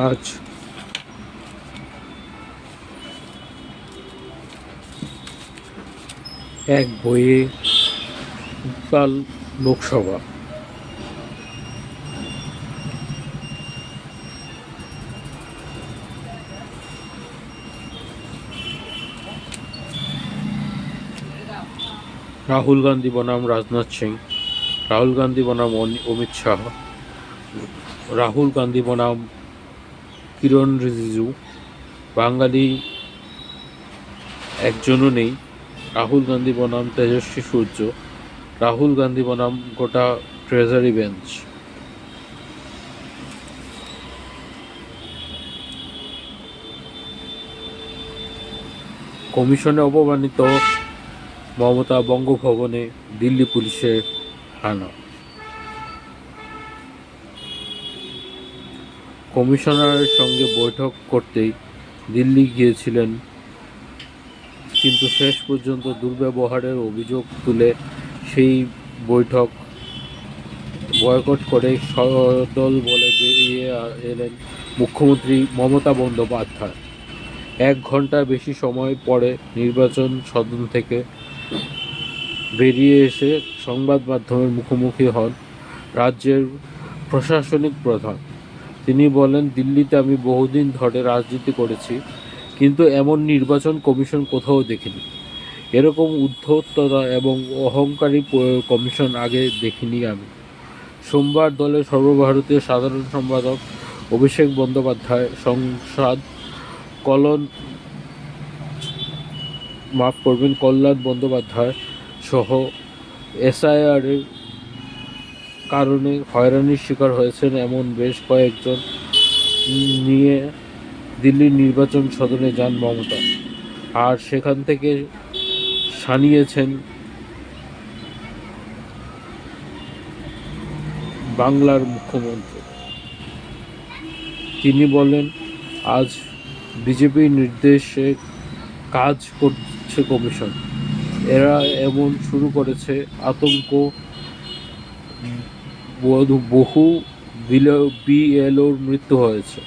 আজ এক বইয়ে উত্তাল লোকসভা। রাহুল গান্ধী বনাম রাজনাথ সিং, রাহুল গান্ধী বনাম অমিত শাহ, রাহুল গান্ধী বনাম কিরণ রিজিজু। বাঙালি একজনও নেই। রাহুল গান্ধী বনাম তেজস্বী সূর্য, রাহুল গান্ধী বনাম গোটা ট্রেজারি বেঞ্চ। কমিশনে অপমানিত মমতা, বঙ্গভবনে দিল্লি পুলিশের হানা। কমিশনারের সঙ্গে বৈঠক করতেই দিল্লি গিয়েছিলেন, কিন্তু শেষ পর্যন্ত দুর্ব্যবহারের অভিযোগ তুলে সেই বৈঠক বয়কট করে সদল বলে বেরিয়ে এলেন মুখ্যমন্ত্রী মমতা বন্দ্যোপাধ্যায়। 1 ঘন্টার বেশি সময় পরে নির্বাচন সদন থেকে বেরিয়ে এসে সংবাদ মাধ্যমের মুখোমুখি হন রাজ্যের প্রশাসনিক প্রধান। তিনি বলেন, দিল্লিতে আমি বহুদিন ধরে রাজনীতি করেছি, কিন্তু এমন নির্বাচন কমিশন কোথাও দেখিনি। এরকম উদ্ধততা এবং অহংকারী কমিশন আগে দেখিনি আমি। সোমবার দলের সর্বভারতীয় সাধারণ সম্পাদক অভিষেক বন্দ্যোপাধ্যায়, সংসদ কল্যাণ বন্দ্যোপাধ্যায় সহ এসআইআরের কারণে হয়রানির শিকার হয়েছেন এমন বেশ কয়েকজন নিয়ে দিল্লির নির্বাচন সদনে যান মমতা, আর সেখান থেকে সানিয়েছেন বাংলার মুখ্যমন্ত্রী। তিনি বলেন, আজ বিজেপির নির্দেশে কাজ করছে কমিশন। এরা এমন শুরু করেছে আতঙ্ক। বহু বিএলওর মৃত্যু হয়েছে।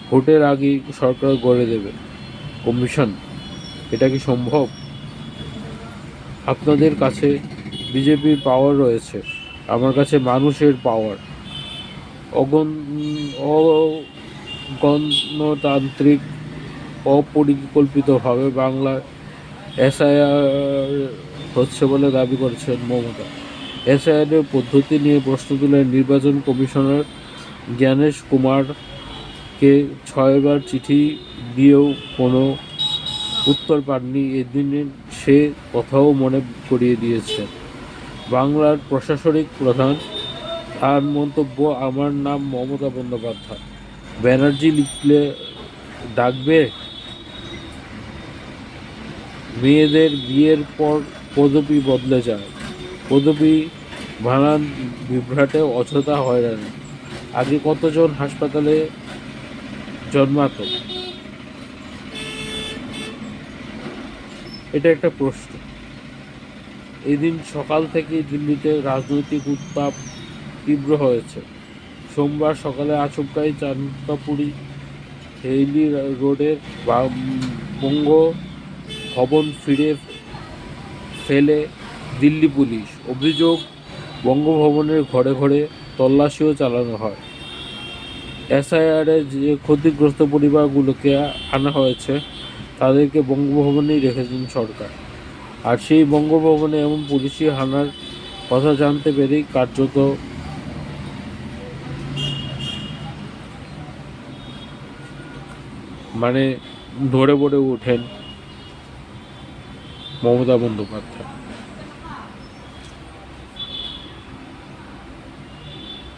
ভোটের আগেই সরকার গড়ে দেবে কমিশন। এটা কি সম্ভব? আপনাদের কাছে বিজেপির পাওয়ার রয়েছে, আমার কাছে মানুষের পাওয়ার। অগণতান্ত্রিক অপরিকল্পিতভাবে বাংলার এসআইআর হচ্ছে বলে দাবি করেছেন মমতা। এসআইআরের পদ্ধতি নিয়ে প্রশ্ন তুলে নির্বাচন কমিশনার জ্ঞানেশ কুমারকে 6 বার চিঠি দিয়েও কোনো উত্তর পাননি। এদিন সে কথাও মনে করিয়ে দিয়েছেন বাংলার প্রশাসনিক প্রধান। তার মন্তব্য, আমার নাম মমতা বন্দ্যোপাধ্যায়, ব্যানার্জি লিখলে ডাকবে? মেয়েদের বিয়ের পর পদবি বদলে যায়, পদবি বানান বিভ্রাটে অযথা হয়রানি। আগে কতজন হাসপাতালে জন্মাত? এটা একটা প্রশ্ন। এদিন সকাল থেকেই দিল্লিতে রাজনৈতিক উত্তাপ তীব্র হয়েছে। সোমবার সকালে আচমকাই চানকাপুরি হেইলি রোডের বঙ্গভবন ফিরে ফেলে দিল্লি পুলিশ। অভিযোগ, বঙ্গভবনের ঘরে ঘরে তল্লাশিও চালানো হয়। এসআইআরে যে ক্ষতিগ্রস্ত পরিবারগুলোকে আনা হয়েছে তাদেরকে বঙ্গভবনেই রেখেছেন সরকার। আর সেই বঙ্গভবনে এমন পুলিশি হানার কথা জানতে পেরেই কার্যত ধরে পড়ে ওঠেন মমতা বন্দ্যোপাধ্যায়।